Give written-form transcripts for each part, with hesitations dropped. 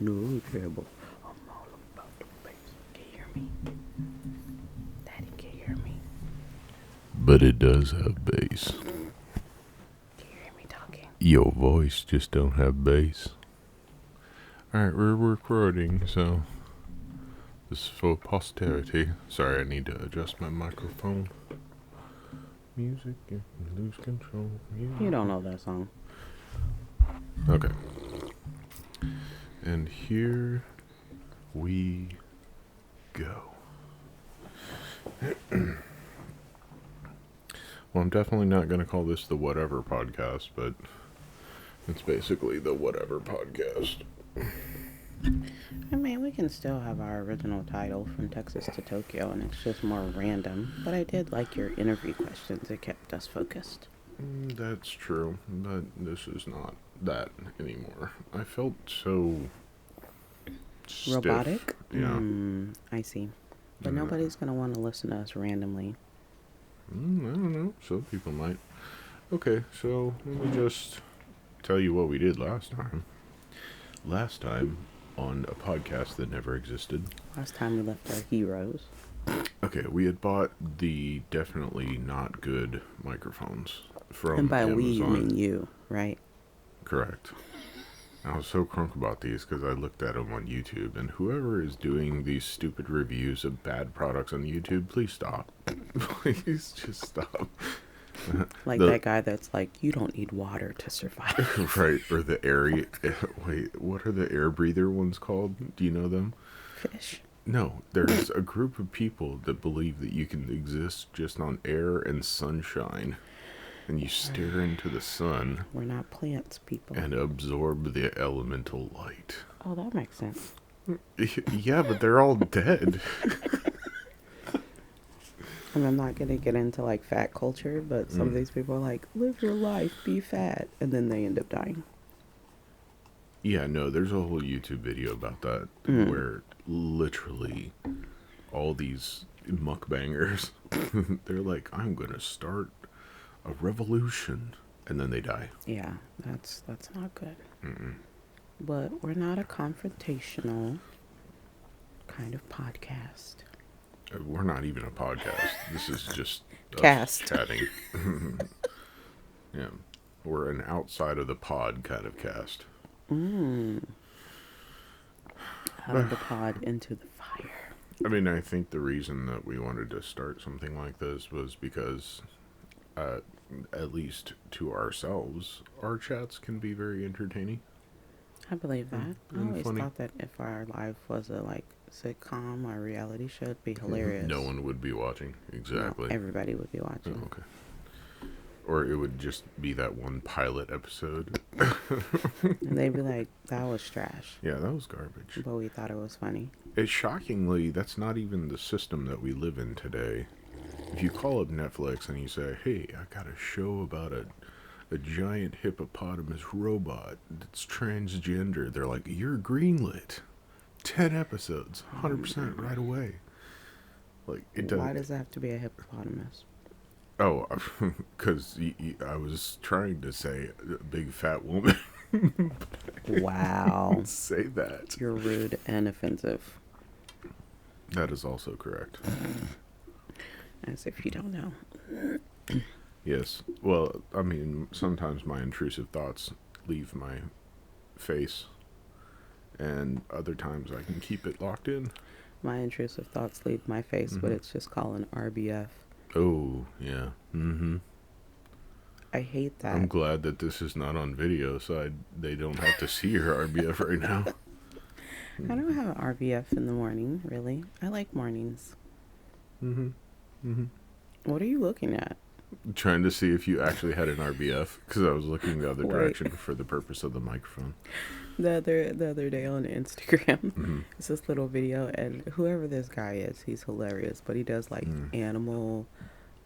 No trouble. I'm all about the bass. Can you hear me? Daddy, can you hear me? But it does have bass. Can you hear me talking? Your voice just don't have bass. Alright, we're recording, so this is for posterity. Sorry, I need to adjust my microphone. Music, you lose control. Music. You don't know that song. Okay. And here we go. Well, I'm definitely not going to call this the Whatever Podcast, but it's basically the Whatever Podcast. I mean, we can still have our original title, From Texas to Tokyo, and it's just more random. But I did like your interview questions. It kept us focused. That's true, but this is not that anymore. I felt so stiff. Robotic? Yeah. I see. But nobody's going to want to listen to us randomly. I don't know. Some people might. Okay, so let me just tell you what we did last time. Last time on a podcast that never existed. Last time we left our heroes. Okay, we had bought the definitely not good microphones from And by Amazon. we, you mean you, right? Correct. I was so crunk about these because I looked at them on YouTube, and whoever is doing these stupid reviews of bad products on YouTube, please stop. Please just stop. Like that guy that's like, you don't need water to survive. Right, or the air... Wait, what are the air breather ones called? Do you know them? Fish. No, there's a group of people that believe that you can exist just on air and sunshine. And you stare into the sun. We're not plants, people. And absorb the elemental light. Oh, that makes sense. Yeah, but they're all dead. And I'm not going to get into like fat culture, but some of these people are like, live your life, be fat. And then they end up dying. Yeah, no, there's a whole YouTube video about that where literally all these mukbangers, they're like, I'm going to start a revolution. And then they die. Yeah, that's not good. But we're not a confrontational kind of podcast. We're not even a podcast. This is just us Cast. chatting. Yeah. We're an outside of the pod kind of cast. Out of the pod into the fire. I mean, I think the reason that we wanted to start something like this was because, at least to ourselves, our chats can be very entertaining. I believe that. I And always funny. thought that if our life was a like sitcom or reality show, it'd be hilarious. No one would be watching. Exactly. No, everybody would be Oh, watching. okay. Or it would just be that one pilot episode. And they'd be like, that was trash. Yeah, that was garbage. But we thought it was funny. It's shockingly, that's not even the system that we live in today. If you call up Netflix and you say, hey, I got a show about a giant hippopotamus robot that's transgender, they're like, you're greenlit. 10 episodes, 100% right away. Like, it does. Why does it have to be a hippopotamus? Oh, because I was trying to say a big fat woman. Wow. Say that. You're rude and offensive. That is also correct. As if you don't know. Yes. Well, I mean, sometimes my intrusive thoughts leave my face, and other times I can keep it locked in. My intrusive thoughts leave my face, but it's just calling RBF. Oh, yeah. Mm-hmm. I hate that. I'm glad that this is not on video, so they don't have to see your RBF right now. I don't have an RBF in the morning, really. I like mornings. Mm-hmm. Mm-hmm. What are you looking at? Trying to see if you actually had an RBF, because I was looking the other Wait. direction for the purpose of the microphone. The other day on Instagram, it's this little video, and whoever this guy is, he's hilarious, but he does like animal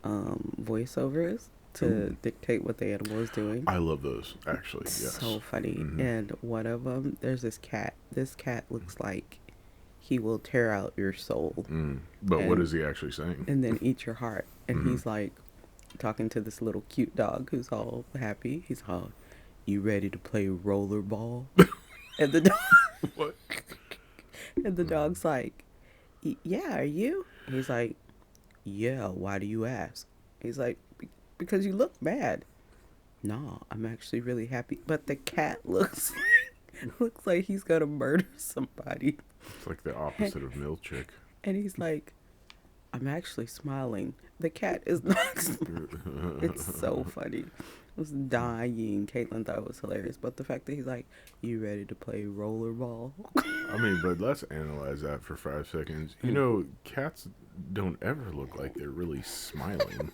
voiceovers to dictate what the animal is doing. I love those, actually, yes. So funny. And one of them, there's this cat. This cat looks like he will tear out your soul But what is he actually saying? and then eat your heart. And he's like talking to this little cute dog who's all happy. He's all, you ready to play rollerball? And the dog, What? And the dog's like, Yeah, are you? He's like, Yeah, why do you ask? He's like, Because you look mad. No, I'm actually really happy. But the cat looks like he's gonna murder somebody. It's like the opposite of Milchick. And he's like, I'm actually smiling. The cat is not smiling. It's so funny. I was dying. Caitlin thought it was hilarious. But the fact that he's like, You ready to play rollerball? I mean, but let's analyze that for 5 seconds. You know, cats don't ever look like they're really smiling.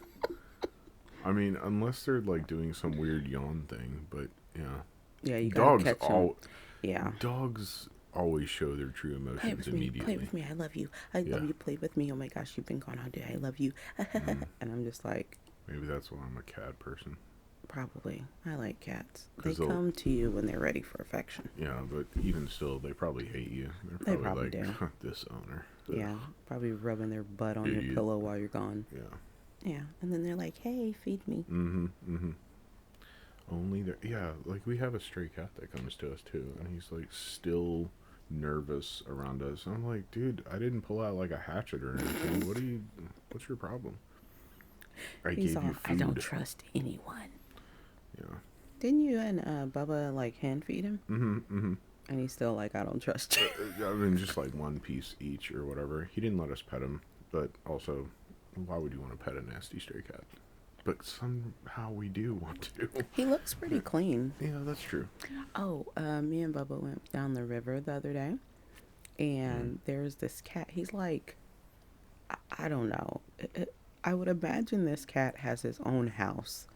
I mean, unless they're like doing some weird yawn thing. But yeah, Yeah, you gotta dogs catch him. all Yeah. dogs always show their true Play emotions with me. immediately. Play with me. I love you. I Yeah. love you. Play with me. Oh my gosh, you've been gone all day. I love you. And I'm just like, Maybe that's why I'm a cat person. probably. I like cats. They 'Cause they'll- come to you when they're ready for affection. Yeah, but even still, they probably hate you. They They're probably like, do. this owner. Ugh. Yeah. Probably rubbing their butt on your Idiot. pillow while you're gone. Yeah. Yeah. And then they're like, Hey, feed me. Mm-hmm. Mm-hmm. Only there. Yeah, like we have a stray cat that comes to us too, and he's like still nervous around us. I'm like, dude, I didn't pull out like a hatchet or anything. What's your problem? I He's gave all, you food. I don't trust anyone. Yeah. Didn't you and Bubba like hand feed him? Mm-hmm. Mm-hmm. And he's still like, I don't trust you. I mean, just like one piece each or whatever. He didn't let us pet him, but also, why would you want to pet a nasty stray cat? But somehow we do want to. He looks pretty clean. Yeah, that's true. Oh, me and Bubba went down the river the other day, and there's this cat. He's like, I don't know. I would imagine this cat has his own house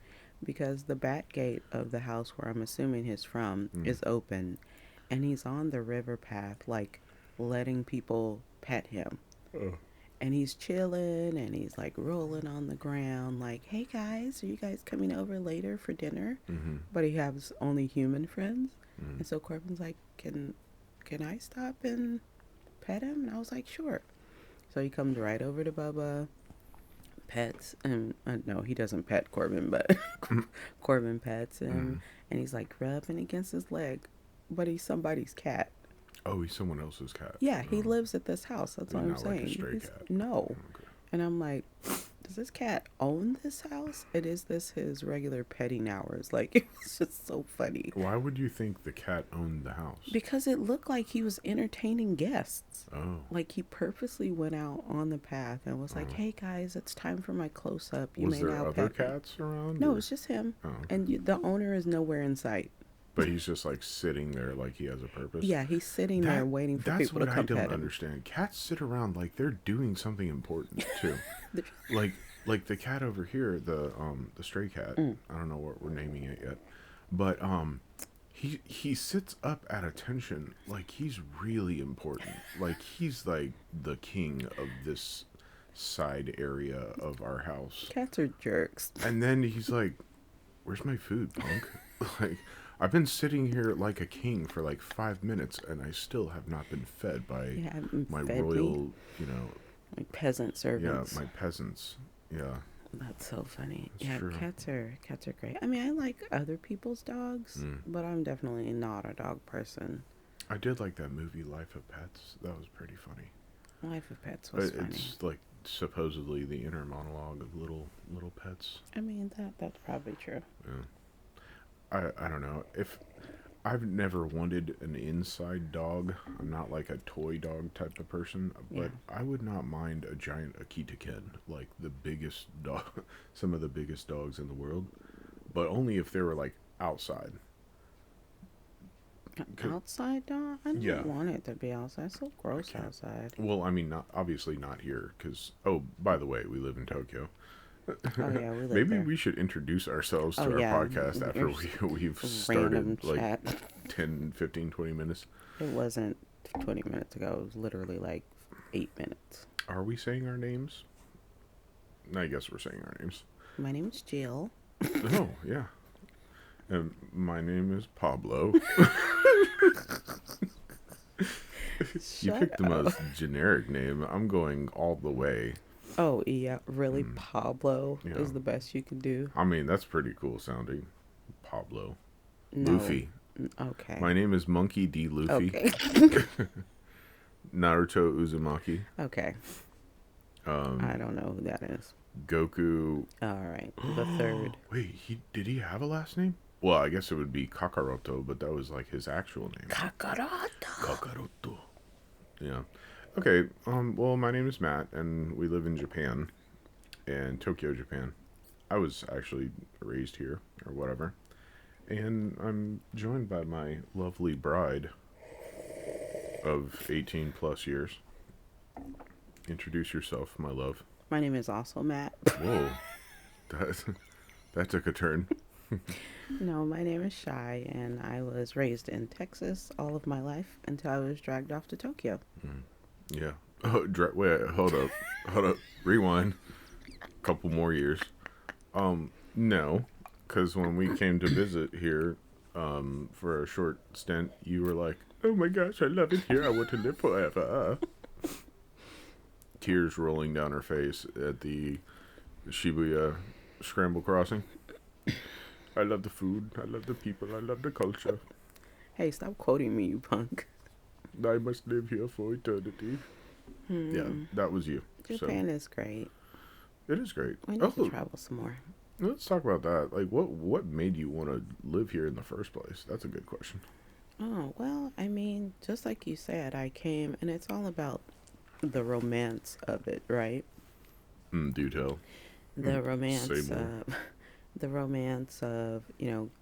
because the back gate of the house where I'm assuming he's from is open, and he's on the river path, like letting people pet him. Oh. And he's chilling and he's like rolling on the ground, like, Hey guys, are you guys coming over later for dinner? Mm-hmm. But he has only human friends. And so Corbin's like, Can I stop and pet him? And I was like, Sure. So he comes right over to Bubba, pets, and no, he doesn't pet Corbin, but Corbin pets him, and he's like rubbing against his leg, but he's somebody's cat. Oh, he's someone else's cat. Yeah, he Oh. lives at this house. That's what I'm Not like a saying. stray He's- cat. No. Okay. And I'm like, does this cat own this house? And is this his regular petting hours? Like, it was just so funny. Why would you think the cat owned the house? Because it looked like he was entertaining guests. Oh. Like, he purposely went out on the path and was like, Hey guys, it's time for my close up. You Was may there now other pet me." cats around? No, or- it's just him. Oh, okay. And the owner is nowhere in sight. But he's just like sitting there like he has a purpose. Yeah, he's sitting there waiting for people to That's come what I pet don't him. understand. Cats sit around like they're doing something important too. like the cat over here, the stray cat. I don't know what we're naming it yet, but he sits up at attention like he's really important. Like he's like the king of this side area of our house. Cats are jerks. And then he's like, "Where's my food, punk?" Like, I've been sitting here like a king for like 5 minutes, and I still have not been fed by You haven't my fed me. royal, you know, Like peasant servants. my peasants. Yeah, That's so funny. It's Yeah, true. cats are great. I mean, I like other people's dogs, but I'm definitely not a dog person. I did like that movie Life of Pets. That was pretty funny. Life of Pets was funny. It's like supposedly the inner monologue of little pets. I mean, that's probably true. Yeah. I don't know if I've never wanted an inside dog. I'm not like a toy dog type of person, but Yeah. I would not mind a giant Akita Ken, like the biggest dog, some of the biggest dogs in the world, but only if they were like outside. Outside dog? I don't Yeah. want it to be outside. It's so gross can't. outside. Well, I mean, not obviously not here, because by the way, we live in Tokyo. Oh yeah, we live Maybe there. we should introduce ourselves to Oh, our yeah. podcast after we've started Random like chat. 10, 15, 20 minutes. It wasn't 20 minutes ago. It was literally like 8 minutes. Are we saying our names? I guess we're saying our names. My name is Jill. Oh, yeah. And my name is Pablo. You picked the most generic name. I'm going all the way. Oh, yeah. Really? Pablo Yeah. is the best you can do? I mean, that's pretty cool sounding. Pablo. No. Luffy. Okay. My name is Monkey D. Luffy. Okay. Naruto Uzumaki. Okay. I don't know who that is. Goku. All right. The third. Wait, did he have a last name? Well, I guess it would be Kakaroto, but that was like his actual name. Kakaroto. Kakaroto. Yeah. Okay. Well, my name is Matt, and we live in Japan, in Tokyo, Japan. I was actually raised here, or whatever, and I'm joined by my lovely bride of 18 plus years. Introduce yourself, my love. My name is also Matt. Whoa, that that took a turn. No, my name is Shy, and I was raised in Texas all of my life until I was dragged off to Tokyo. Yeah. Oh, wait, hold up, rewind. Couple more years. No, because when we came to visit here, for a short stint, you were like, "Oh my gosh, I love it here. I want to live forever." Tears rolling down her face at the Shibuya Scramble Crossing. I love the food. I love the people. I love the culture. Hey, stop quoting me, you punk. I must live here for eternity. Yeah, that was you. Japan is great. It is great. We need to travel some more. Let's talk about that. Like, what made you want to live here in the first place? That's a good question. Oh, well, I mean, just like you said, I came, and it's all about the romance of it, right? Do tell. The romance Say more. of the romance of,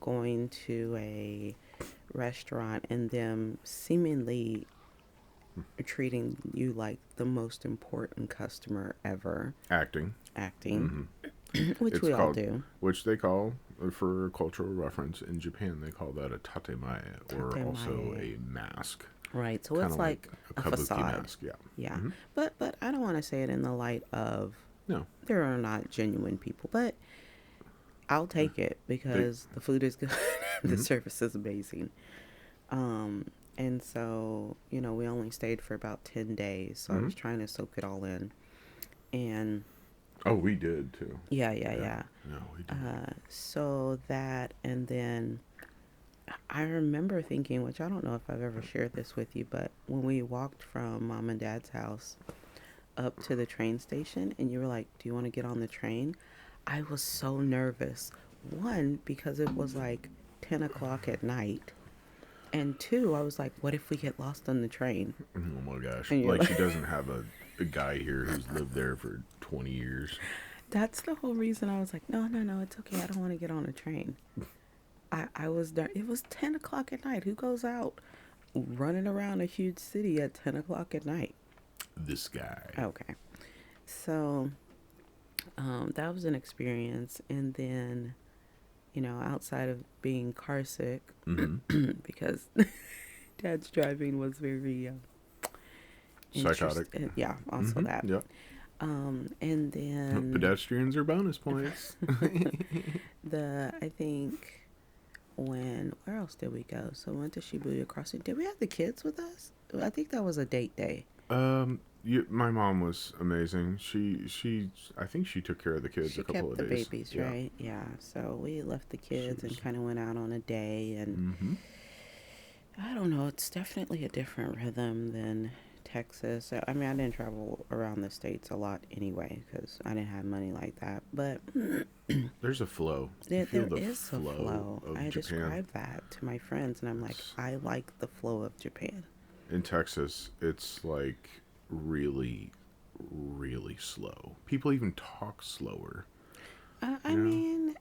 going to a restaurant and them seemingly treating you like the most important customer ever. Acting. Which It's we all called- do. Which they call, for cultural reference, in Japan, they call that a tatemae, or also a mask. Right. So Kinda it's like a kabuki facade. mask, yeah. Yeah. But I don't want to say it in the light of No. there are not genuine people, but I'll take it because the food is good. The service is amazing. And so, we only stayed for about 10 days. So I was trying to soak it all in. And Oh, we did, too. yeah. No, we did. So that, and then I remember thinking, which I don't know if I've ever shared this with you, but when we walked from mom and dad's house up to the train station and you were like, do you want to get on the train? I was so nervous. One, because it was like 10 o'clock at night. And two, I was like, what if we get lost on the train? Oh, my gosh. And you're Like, she doesn't have a guy here who's lived there for 20 years. That's the whole reason I was like, no, it's okay. I don't want to get on a train. I was there. It was 10 o'clock at night. Who goes out running around a huge city at 10 o'clock at night? This guy. Okay. So, that was an experience. And then, outside of being car sick, because dad's driving was very Psychotic. Yeah, also that. Yeah. And then Pedestrians are bonus points. I think where else did we go? So we went to Shibuya Crossing. Did we have the kids with us? I think that was a date day. My mom was amazing. I think she took care of the kids a couple of days. She kept the babies, right? Yeah. So we left the kids and kind of went out on a day, and I don't know. It's definitely a different rhythm than Texas. I mean, I didn't travel around the States a lot anyway because I didn't have money like that. But there's a flow. There is a flow. I Japan. describe that to my friends, and I'm like, I like the flow of Japan. In Texas, it's like really, really slow. People even talk slower. I mean,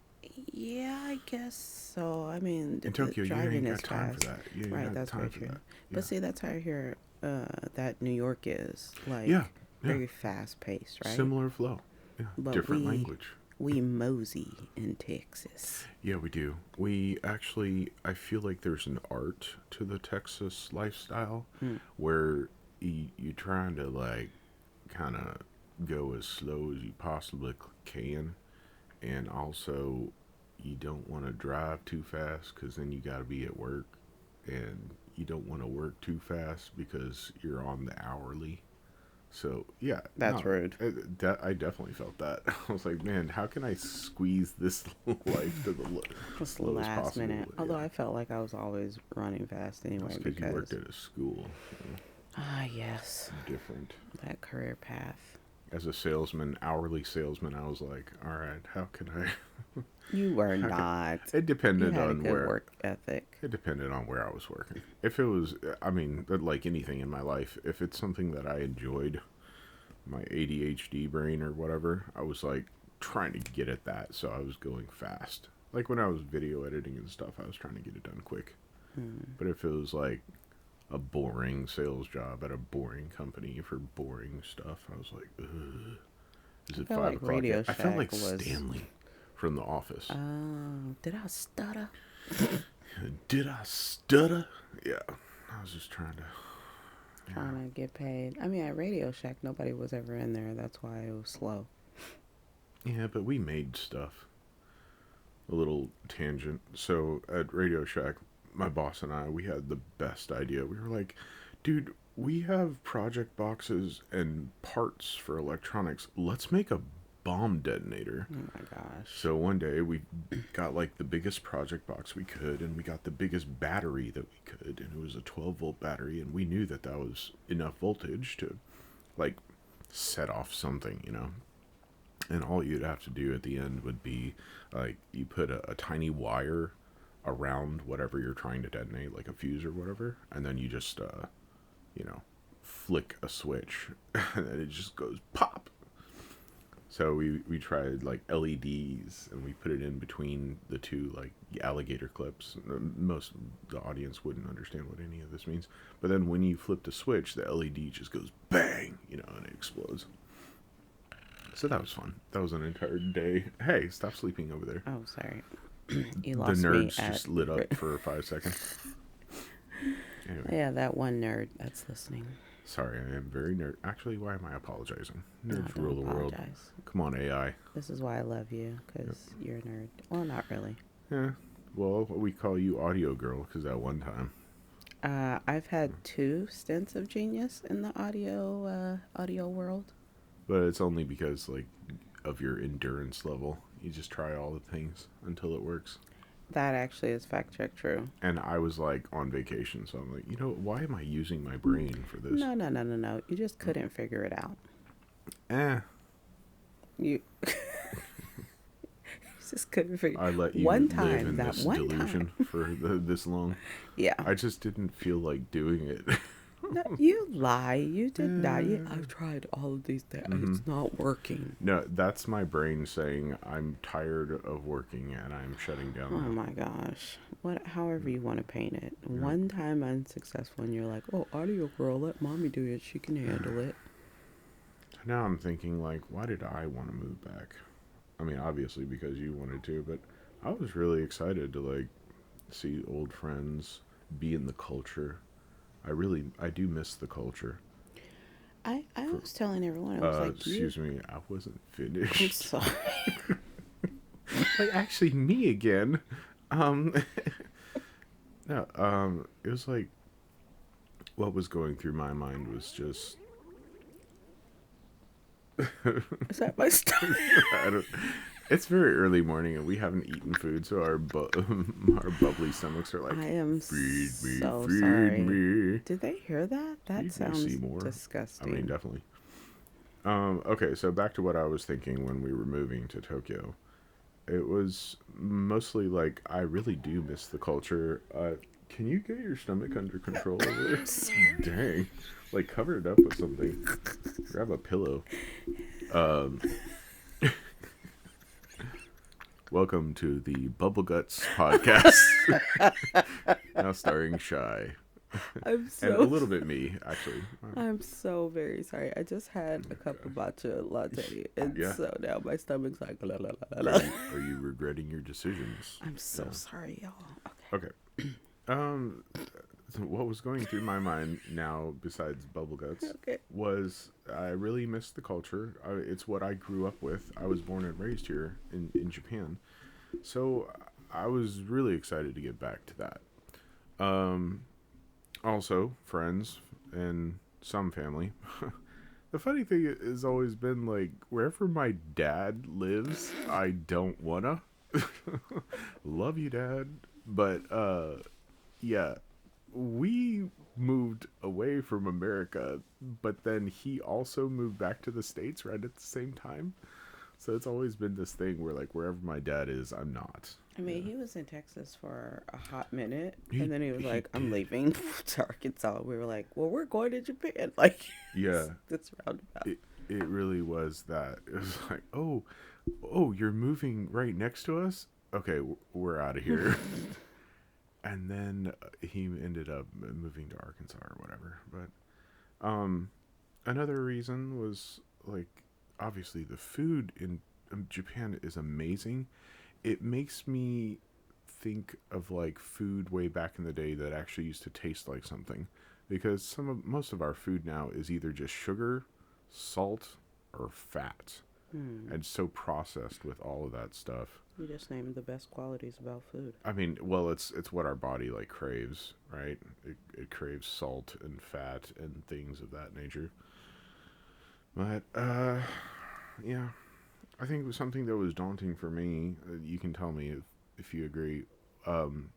yeah, I guess so. I mean, in Tokyo, you ain't got time fast. for that. You ain't Right, got that's time very for true. that. Yeah. But see, that's how I hear that New York is like very fast paced, right? Similar flow. Yeah, But different language. We mosey in Texas. Yeah, we do. We actually, I feel like there's an art to the Texas lifestyle where you're trying to, like, kind of go as slow as you possibly can. And also, you don't want to drive too fast because then you got to be at work. And you don't want to work too fast because you're on the hourly. So, yeah. That's rude. I definitely felt that. I was like, man, how can I squeeze this life to the Just lowest last possible? minute. Although I felt like I was always running fast anyway because you worked at a school. I Ah, yes. different. That career path. As a salesman, hourly salesman, I was like, all right, how can I? You were How can, not. it You depended had a on good where. work ethic. It depended on where I was working. If it was, I mean, like anything in my life, if it's something that I enjoyed, my ADHD brain or whatever, I was like trying to get at that, so I was going fast. Like when I was video editing and stuff, I was trying to get it done quick. Hmm. But if it was like a boring sales job at a boring company for boring stuff, I was like, ugh. Is I it felt five like o'clock yet? Radio I felt Shack like was. Stanley from The Office. Oh, did I stutter? Did I stutter? Yeah, I was just trying to. Yeah, Trying to get paid. I mean, at Radio Shack, nobody was ever in there. That's why it was slow. yeah, but we made stuff. A little tangent. So at Radio Shack, my boss and I, we had the best idea. We were like, dude, we have project boxes and parts for electronics. Let's make a bomb detonator. Oh my gosh. So one day we got like the biggest project box we could, and we got the biggest battery that we could, and it was a 12-volt battery, and we knew that that was enough voltage to like set off something. And all you'd have to do at the end would be like you put a tiny wire around whatever you're trying to detonate, like a fuse or whatever, and then you just you know flick a switch, and it just goes pop. So we tried like LEDs, and we put it in between the two like alligator clips. Most of the audience wouldn't understand what any of this means, but then when you flip the switch, the LED just goes bang, and it explodes. So that was fun. That was an entire day. Hey, stop sleeping over there. Oh, sorry. You The lost me nerds at. just lit up for 5 seconds. Anyway, Yeah, that one nerd that's listening. sorry, I am very nerd. Actually, why am I apologizing? No, Nerds don't rule the world. apologize. Come on, AI. This is why I love you, because you're a nerd. Well, not really. Yeah. Well, we call you Audio Girl because that one time. I've had 2 stints of genius in the audio world. But it's only because like of your endurance level. You just try all the things until it works. That actually is fact check true. And I was like on vacation, so I'm like, why am I using my brain for this? No, no, no, no, no. You just couldn't figure it out. Eh. You, you just couldn't figure. I let you One live time, in that this one delusion time. for this long. Yeah. I just didn't feel like doing it. No, you lie. You did not. I've tried all of these things. It's not working. No, that's my brain saying I'm tired of working and I'm shutting down Oh now. my gosh. However you want to paint it. One time unsuccessful and you're like, oh, audio girl, let mommy do it. She can handle it. Now I'm thinking like, why did I want to move back? I mean, obviously because you wanted to, but I was really excited to like see old friends, be in the culture. I do miss the culture. I was telling everyone, I was like, Excuse me, I wasn't I'm finished. sorry. Like actually me again. Um no, it was like what was going through my mind was just Is that my stomach? I don't it's very early morning and we haven't eaten food, so our our bubbly stomachs are like I am feed me, so feed sorry. me. Did they hear that? That Feed me, sounds Seymour. I disgusting. mean, definitely. Okay, so back to what I was thinking when we were moving to Tokyo. It was mostly like I really do miss the culture. Can you get your stomach under control over there? Dang, like cover it up with something. Grab a pillow. Um, welcome to the Bubble Guts podcast. Now starring Shy. I'm And a little bit me, actually. I'm so very sorry. I just had a cup of matcha latte, and Yeah. so now my stomach's like la la la la. Are you regretting your decisions? I'm so Yeah. sorry, y'all. Okay. Okay. So what was going through my mind now, besides Bubble Guts, Okay. was I really missed the culture. It's what I grew up with. I was born and raised here in Japan. So I was really excited to get back to that. Also, friends and some family. The funny thing has always been like wherever my dad lives, I don't wanna. Love you, Dad. But yeah, we moved away from America, but then he also moved back to the States right at the same time. So it's always been this thing where, like, wherever my dad is, I'm not. I mean, Yeah. he was in Texas for a hot minute, He and then he was he like, "I'm did. leaving to Arkansas." We were like, "Well, we're going to Japan." Like, Yeah. that's roundabout. It really was that. It was like, oh, you're moving right next to us. Okay, we're out of here. And then he ended up moving to Arkansas or whatever. But another reason was, like, obviously the food in Japan is amazing. It makes me think of, like, food way back in the day that actually used to taste like something, because most of our food now is either just sugar, salt, or fat, Hmm. and so processed with all of that stuff. You just named the best qualities about food. I mean, well, it's what our body, like, craves, right? It craves salt and fat and things of that nature. But yeah, I think it was something that was daunting for me. You can tell me if you agree. Um,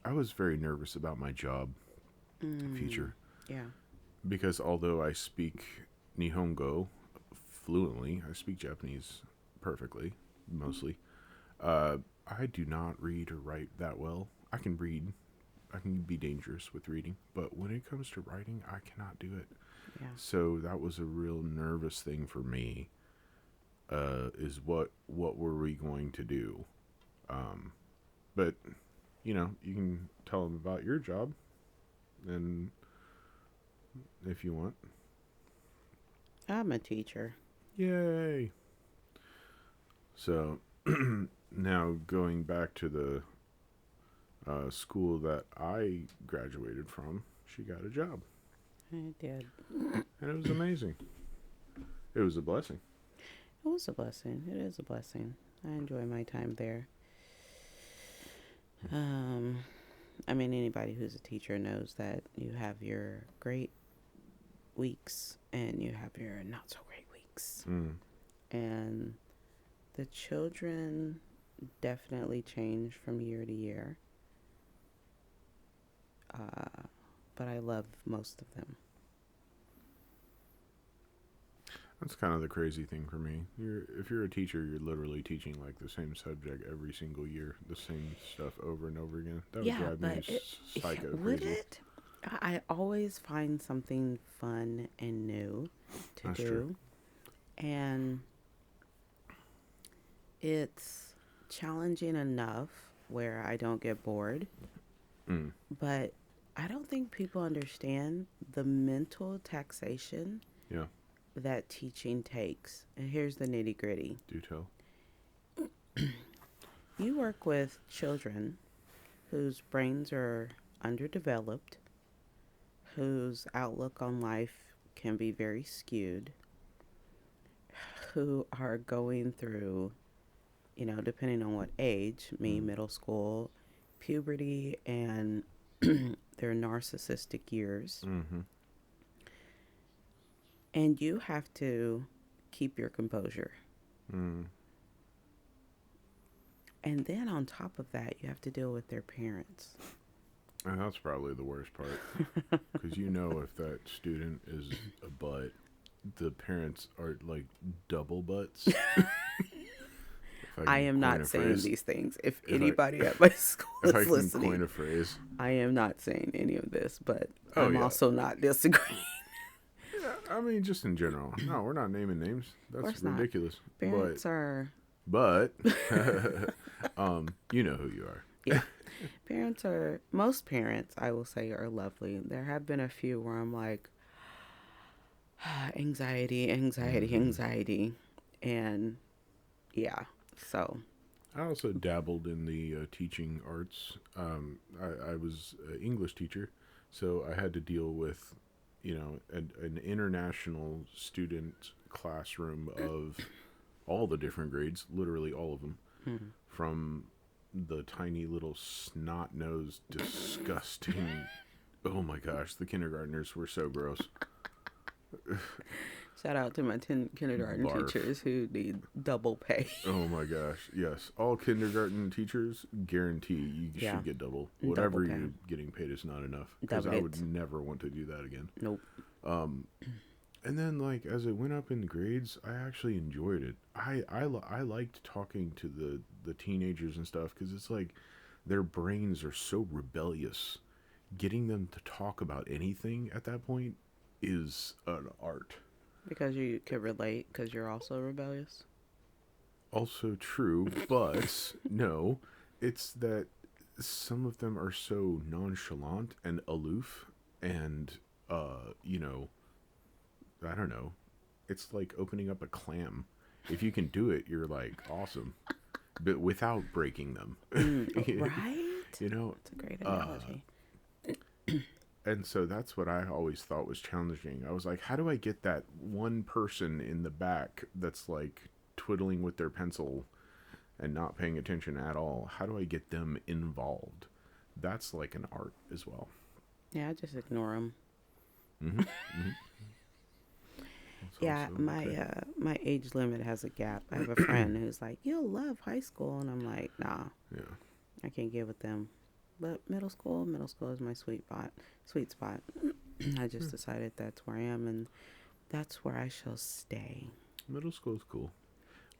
I was very nervous about my job Mm. future, Yeah. because although I speak Nihongo fluently, I speak Japanese perfectly, mostly. Uh, I do not read or write that well. I can read. I can be dangerous with reading, but when it comes to writing, I cannot do it. Yeah. So that was a real nervous thing for me. Is what were we going to do? Um, but you can tell them about your job, and if you want, I'm a teacher. yay. So now going back to the school that I graduated from, she got a job, I did. and it was amazing. It was a blessing. It was a blessing. It is a blessing. I enjoy my time there. Um, I mean, anybody who's a teacher knows that you have your great weeks and you have your not so great weeks. Mm. And the children definitely change from year to year. Uh, but I love most of them. That's kind of the crazy thing for me. If you're a teacher, you're literally teaching, like, the same subject every single year, the same stuff over and over again. That would Yeah, drive me but psycho would crazy. it? I always find something fun and new to That's true. do. And it's challenging enough where I don't get bored. Mm. But I don't think people understand the mental taxation Yeah. that teaching takes. And here's the nitty gritty: Do tell. you work with children whose brains are underdeveloped, whose outlook on life can be very skewed, who are going through, depending on what age, me, Mm. middle school, puberty, and their narcissistic years. Mm-hmm. And you have to keep your composure. Mm. And then on top of that, you have to deal with their parents. And that's probably the worst part, because if that student is a butt, the parents are, like, double butts. If I I can am coin not a saying phrase. these things. If If I anybody at my school if I is can coin listening, a phrase. I am not saying any of this, but Oh I'm yeah. also not disagreeing. Yeah, I mean, just in general. No, we're not naming names. Of That's course not. ridiculous. Parents are, But you know who you are. yeah. Most parents, I will say, are lovely. There have been a few where I'm like, anxiety, anxiety, Hmm. anxiety. And yeah, so. I also dabbled in the teaching arts. I was an English teacher, so I had to deal with, an international student classroom of all the different grades, literally all of them, Hmm. from the tiny little snot nosed, disgusting. Oh my gosh, the kindergartners were so gross. Shout out to my kindergarten Barf. teachers who need double pay. Oh my gosh, yes. All kindergarten teachers guarantee you Yeah, should get double. double Whatever pay. you're getting paid is not enough. Because Double I would it. never want to do that again. Nope. And then, like, as it went up in grades, I actually enjoyed it. I liked talking to the teenagers and stuff because it's like their brains are so rebellious. Getting them to talk about anything at that point is an art. Because you could relate, because you're also rebellious. Also true, but no, it's that some of them are so nonchalant and aloof and you know, I don't know. It's like opening up a clam. If you can do it, you're like awesome. But without breaking them. Right? You know, That's a great analogy. and so that's what I always thought was challenging. I was like, how do I get that one person in the back that's like twiddling with their pencil and not paying attention at all? How do I get them involved? That's like an art as well. Yeah, I just ignore them. That's Yeah, also okay. my age limit has a gap. I have a friend who's like, "You'll love high school," and I'm like, "Nah, Yeah. I can't get with them." But middle school is my sweet spot. Sweet spot. I just decided that's where I am, and that's where I shall stay. Middle school is cool.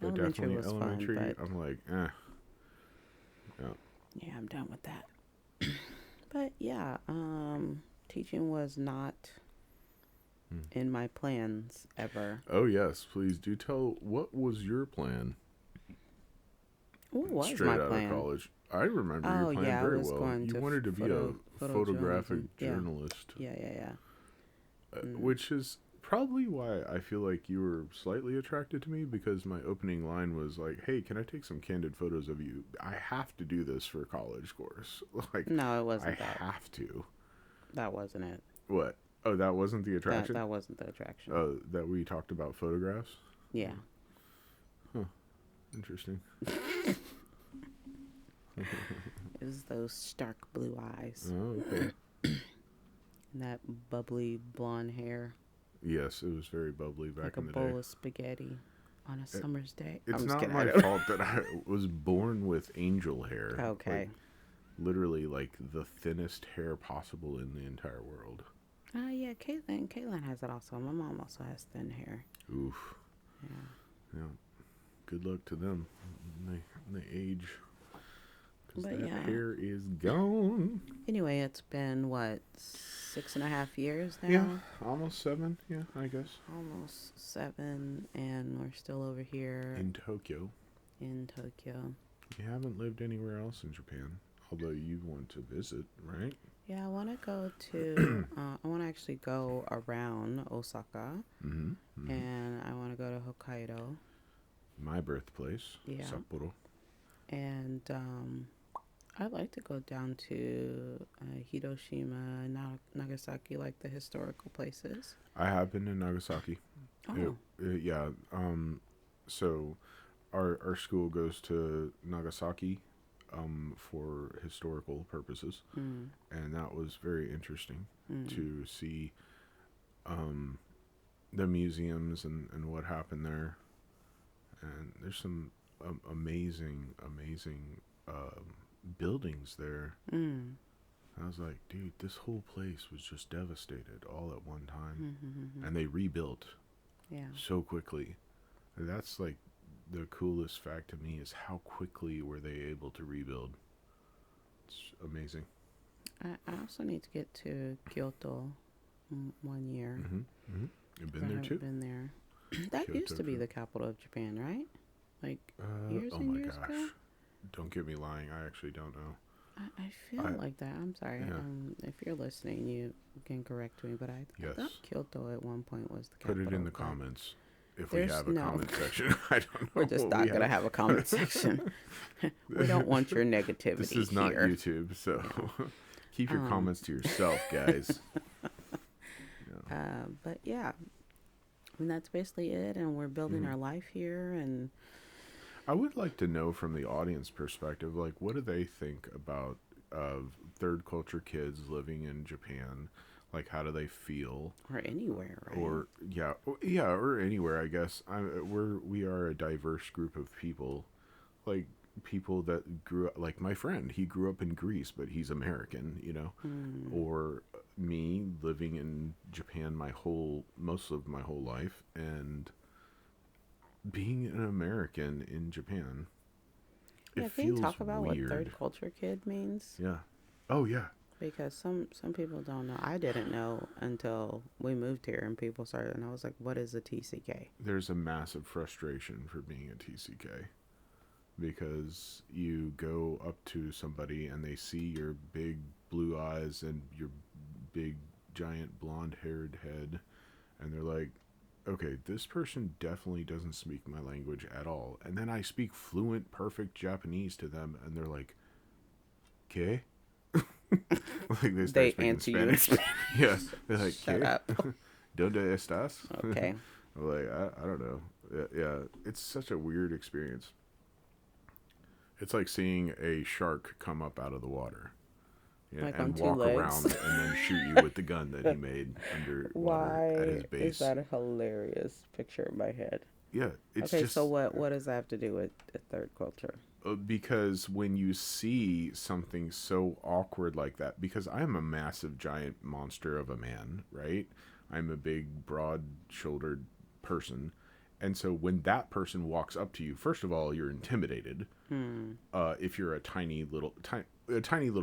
But Elementary definitely was fun, elementary, but I'm like, eh. Yeah. yeah, I'm done with that. But yeah, teaching was not in my plans ever. Oh, yes. Please do tell, what was your plan What was straight my out of plan? college? I remember your Oh plan yeah, I very was well. going You to wanted to be a photojournalism. photographic Yeah, journalist, yeah. which is probably why I feel like you were slightly attracted to me because my opening line was like, "Hey, can I take some candid photos of you? I have to do this for a college course. Like, No, it I wasn't that. have to." That wasn't it. What? Oh, that wasn't the That attraction? that wasn't the attraction. Oh, that we talked about photographs? Yeah. Huh. Interesting. It was those stark blue eyes Oh, okay. and that bubbly blonde hair, Yes, it was very bubbly back like a in the day. bowl of spaghetti on a summer's day. I'm It's just not kidding. I my don't. fault that I was born with angel hair. Okay. Like, literally, like, the thinnest hair possible in the entire world. Yeah, Caitlin. Caitlin has it also. My mom also has thin hair. Oof. Yeah. Yeah. Good luck to them when they age. Because But that yeah. hair is gone. Anyway, it's been what, 6.5 years now? Yeah, almost 7, yeah, I guess. Almost 7, and we're still over here In Tokyo. in Tokyo. You haven't lived anywhere else in Japan, although you want to visit, right? Yeah, I want to go to. I want to actually go around Osaka, Mm-hmm. Mm-hmm. and I want to go to Hokkaido, My birthplace, Yeah. Sapporo. and I'd like to go down to Hiroshima, Nagasaki, like the historical places. I have been in Nagasaki. Oh, Yeah. So, our school goes to Nagasaki, for historical purposes, mm, and that was very interesting mm, to see, the museums and what happened there. And there's some amazing buildings there. mm, I was like, dude, this whole place was just devastated all at one time, mm. and they rebuilt Yeah, so quickly. That's like the coolest fact to me is how quickly were they able to rebuild. It's amazing. I also need to get to Kyoto one year. Mm-hmm. Mm-hmm. You've 'Cause been I there haven't too. been there. That used Kyoto to be for the capital of Japan, right? Like years oh and my years gosh! ago. Don't get me lying. I actually don't know. I feel I like that. I'm sorry. Yeah. If you're listening, you can correct me, but I Yes. thought Kyoto at one point was the Put capital. it in the but comments if we There's have a no. comment section. I don't know. We're just what not we gonna have. have a comment section. We don't want your negativity This is not here. YouTube, so keep your Um, comments to yourself, guys. Yeah. But yeah, and that's basically it. And we're building our life here, and I would like to know from the audience perspective, like, what do they think about third culture kids living in Japan? Like, how do they feel? Or anywhere, right? Or yeah, or anywhere. I guess we are a diverse group of people. Like people that grew up, like my friend, he grew up in Greece, but he's American. Mm. Or me living in Japan most of my whole life, and being an American in Japan, it Yeah, can you feels talk about what third weird. culture kid means? Yeah. Oh yeah. Because some people don't know. I didn't know until we moved here and people started, and I was like, "What is a TCK?" There's a massive frustration for being a TCK because you go up to somebody and they see your big blue eyes and your big giant blonde haired head, and they're like, okay, this person definitely doesn't speak my language at all. And then I speak fluent, perfect Japanese to them, and they're like, "Que?" Like they start They speaking answer you in Spanish. Yeah, Spanish. they're like, Shut "Que? up. Donde estás?" Okay. I'm like, I don't know. Yeah, it's such a weird experience. It's like seeing a shark come up out of the water, yeah, Like on and two walk legs. around and then shoot you with the gun that he made underwater at Why his is base. that a hilarious picture in my head? Yeah, it's Okay, so just what does that have to do with the third culture? because when you see something so awkward like that, because I'm a massive giant monster of a man, right? I'm a big broad shouldered person. And so when that person walks up to you, first of all, you're intimidated. Hmm. If you're a tiny little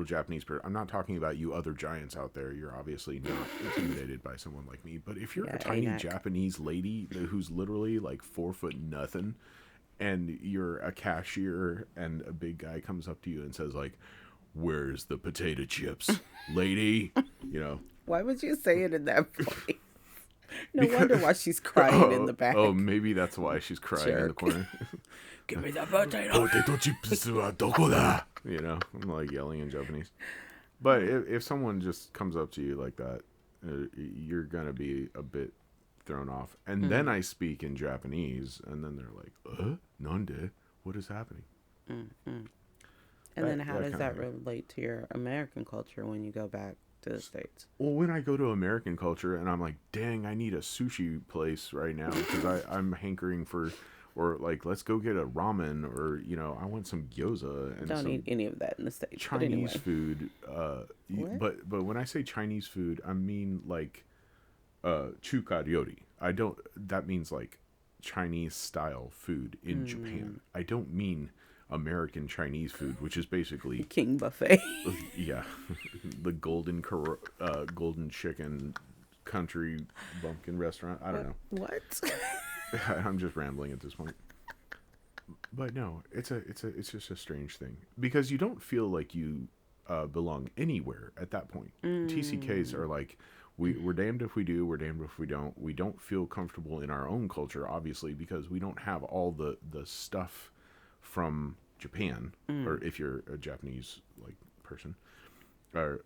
Japanese person, I'm not talking about you other giants out there. You're obviously not intimidated by someone like me. But if you're a Yeah, tiny ANAC. Japanese lady who's literally like 4 foot nothing, and you're a cashier, and a big guy comes up to you and says like, "Where's the potato chips, lady?" You know, Why would you say it in that voice? No wonder because why she's crying in the oh, back. maybe that's why she's crying in the Jerk. corner. Give me the potato. Potato chips wa doko da? You know, I'm like yelling in Japanese. But if someone just comes up to you like that, you're gonna be a bit thrown off. And then Mm, I speak in Japanese, and then they're like, nande? What is happening?" mm, mm. And then how That does kind of that thing. relate to your American culture when you go back to the States? Well, when I go to American culture and I'm like, dang, I need a sushi place right now because I'm hankering for, or like, let's go get a ramen, or I want some gyoza and Don't eat some any of that in the States. But Chinese anyway, food. what? But when I say Chinese food, I mean like chuka ryori. I don't. That means like Chinese style food in Mm, Japan. I don't mean American Chinese food, which is basically King Buffet. yeah, the golden chicken country bumpkin restaurant. I don't know. What? I'm just rambling at this point. But no, it's just a strange thing because you don't feel like you belong anywhere at that point. TCKs Mm, are like we're damned if we do, we're damned if we don't. We don't feel comfortable in our own culture, obviously, because we don't have all the stuff from Japan, or mm. if you're a Japanese like person or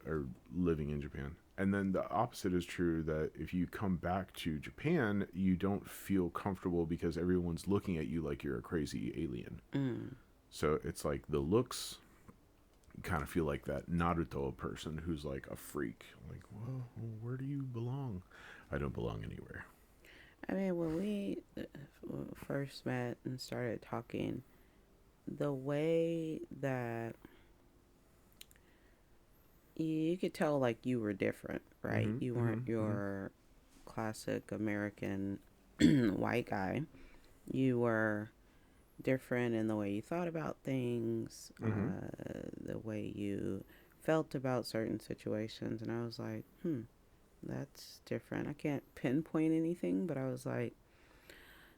living in Japan. And then the opposite is true that if you come back to Japan, you don't feel comfortable because everyone's looking at you like you're a crazy alien. Mm. So it's like the looks kind of feel like that Naruto person who's like a freak. Like, well, where do you belong? I don't belong anywhere. I mean, when we first met and started talking, the way that you could tell, like, you were different, right? Mm-hmm. You weren't Mm-hmm. your classic American white guy. You were different in the way you thought about things, Mm-hmm. the way you felt about certain situations. And I was like, that's different. I can't pinpoint anything, but I was like,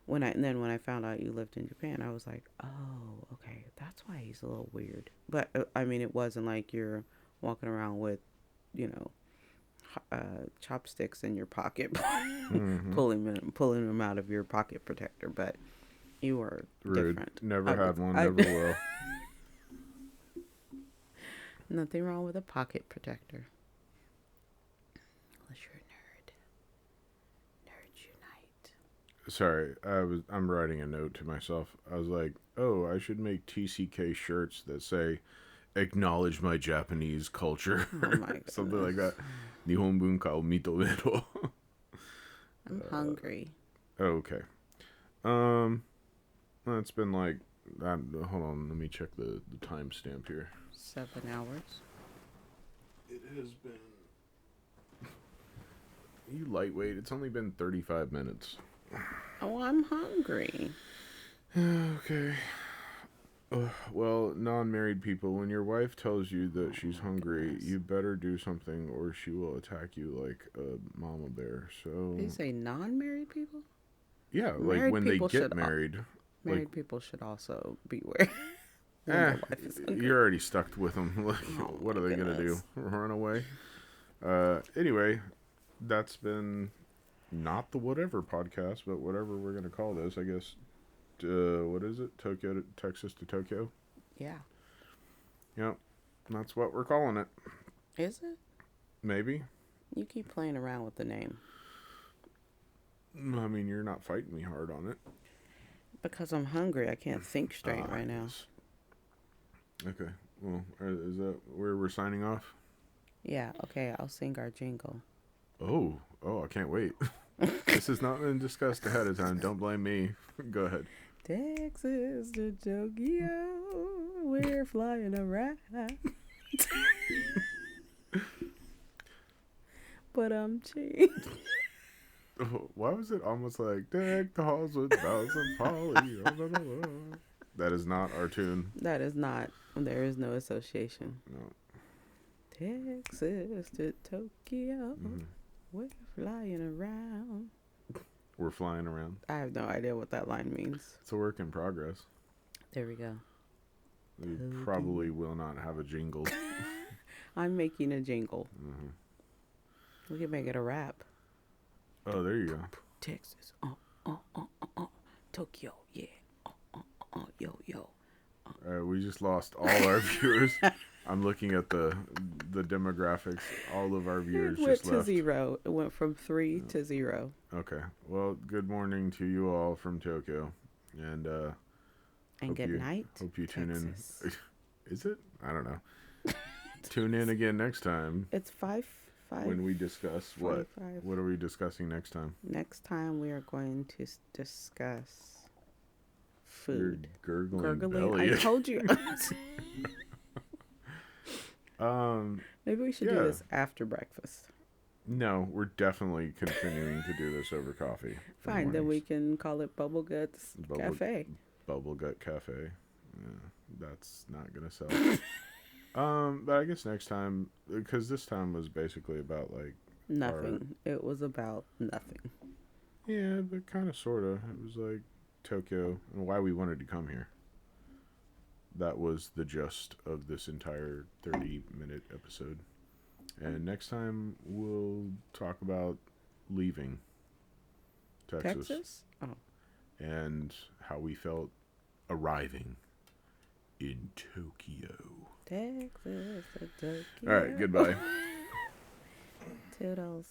and then when I found out you lived in Japan, I was like, oh, okay, that's why he's a little weird. But I mean, it wasn't like you're walking around with, you know, chopsticks in your pocket, Mm-hmm. pulling them out of your pocket protector. But you were Rude. different. Never I was, had one. I Never will. nothing wrong with a pocket protector. Unless you're a nerd. Nerds unite. Sorry, I'm writing a note to myself. I was like, oh, I should make TCK shirts that say acknowledge my Japanese culture. Oh my Something like that. goodness. Nihon bunka o mitomeru. I'm hungry. Okay. Um, well, it's been like, hold on, let me check the timestamp here. 7 hours. It has been. You lightweight. It's only been 35 minutes. Oh, I'm hungry. Okay. Well, non-married people, when your wife tells you that she's hungry, goodness. you better do something or she will attack you like a mama bear. So, Did you say non-married people? yeah, like Married when they people get should married, Married like, people should also beware when eh, their wife is hungry. you're already stuck with them. Like, Oh what my are they gonna do? goodness. Run away? Anyway, that's been not the whatever podcast, but whatever we're gonna call this, I guess. What is it? Texas to Tokyo. Yeah. Yep, that's what we're calling it. Is it? Maybe. You keep playing around with the name. I mean, you're not fighting me hard on it. Because I'm hungry. I can't think straight right now. Yes. Okay. Well, is that where we're signing off? Yeah. Okay. I'll sing our jingle. Oh, I can't wait. This has not been discussed ahead of time. Don't blame me. Go ahead. Texas to Tokyo. We're flying around. But I'm cheap. Why was it almost like deck the halls with bells and holly? That is not our tune. That is not. There is no association. No. Texas to Tokyo. Mm-hmm. We're flying around. We're flying around. I have no idea what that line means. It's a work in progress. There we go. We probably will not have a jingle. I'm making a jingle. Mm-hmm. We can make it a rap. Oh, there you go. Texas, Tokyo, yeah, yo, yo. We just lost all our viewers. I'm looking at the demographics. All of our viewers It went just to left. 0. It went from 3 to 0. Okay. Well, good morning to you all from Tokyo, and Good night. Hope you tune Texas. in. Is it? I don't know. Tune in again next time It's 5. when we discuss what. 45. What are we discussing next time? Next time we are going to discuss Your food. gurgling Gurgling. belly. I told you. Maybe we should do Yeah. this after breakfast. No, we're definitely continuing to do this over coffee. for Fine, then we mornings. can call it Bubble Guts Cafe. Bubble Gut Cafe. Yeah, that's not gonna sell. But I guess next time, because this time was basically about like Nothing. It was about nothing. yeah, but kind of sorta. It was like Tokyo and why we wanted to come here. That was the gist of this entire 30-minute episode. And next time we'll talk about leaving Texas. Oh. And how we felt arriving in Tokyo. Texas to Tokyo. All right, goodbye. Toodles.